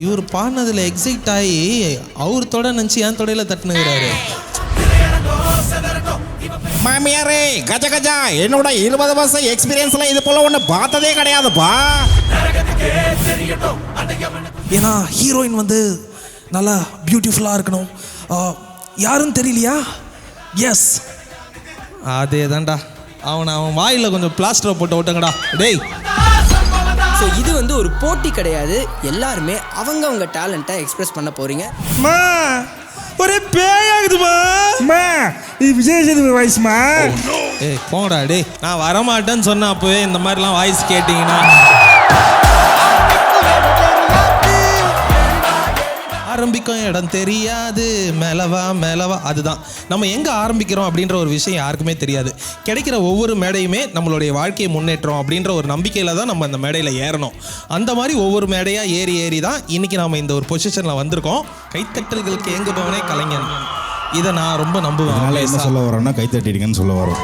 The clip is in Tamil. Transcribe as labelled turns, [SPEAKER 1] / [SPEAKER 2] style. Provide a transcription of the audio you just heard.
[SPEAKER 1] இவர் பாடினதுல எக்ஸைட் ஆகி அவர் தொட நினச்சி என் தொடையில தட்டுனுங்கிறாரு.
[SPEAKER 2] மாமியாரே கஜ கஜா, என்னோட 20 வருஷம் எக்ஸ்பீரியன்ஸ்ல இது போல ஒன்று பார்த்ததே கிடையாதுப்பா.
[SPEAKER 3] ஏன்னா ஹீரோயின் வந்து நல்லா பியூட்டிஃபுல்லாக இருக்கணும். யாருன்னு தெரியலையா? எஸ்,
[SPEAKER 1] அதே தான்டா. அவன் வாயில் கொஞ்சம் பிளாஸ்டரை போட்டு ஓட்டுங்கடா டேய்.
[SPEAKER 4] ஸோ இது வந்து ஒரு போட்டி கிடையாது, எல்லாருமே அவங்க டேலண்ட்டை எக்ஸ்பிரஸ் பண்ண போறீங்க.
[SPEAKER 3] ஒரே பேயாகுதுமா. இது விஜய் சேதுபதி வாய்ஸ்மா.
[SPEAKER 1] ஏய் போங்கடா டேய், நான் வரமாட்டேன்னு சொன்ன அப்போவே இந்த மாதிரிலாம் வாய்ஸ் கேட்டிங்கன்னா ஆரம்பிக்கும் இடம் தெரியாது, மேலவா. அதுதான் நம்ம எங்கே ஆரம்பிக்கிறோம் அப்படின்ற ஒரு விஷயம் யாருக்குமே தெரியாது. கிடைக்கிற ஒவ்வொரு மேடையுமே நம்மளுடைய வாழ்க்கையை முன்னேற்றோம் அப்படின்ற ஒரு நம்பிக்கையில் தான் நம்ம அந்த மேடையில் ஏறணும். அந்த மாதிரி ஒவ்வொரு மேடையாக ஏறி தான் இன்றைக்கி நாம் இந்த ஒரு பொசிஷனில் வந்திருக்கோம். கைத்தட்டல்களுக்கு ஏங்குபவனே கலைஞன். இதை நான் ரொம்ப நம்புவேன்.
[SPEAKER 5] என்ன சொல்ல வரோன்னா கைத்தட்டிடுங்கன்னு சொல்ல வரோம்.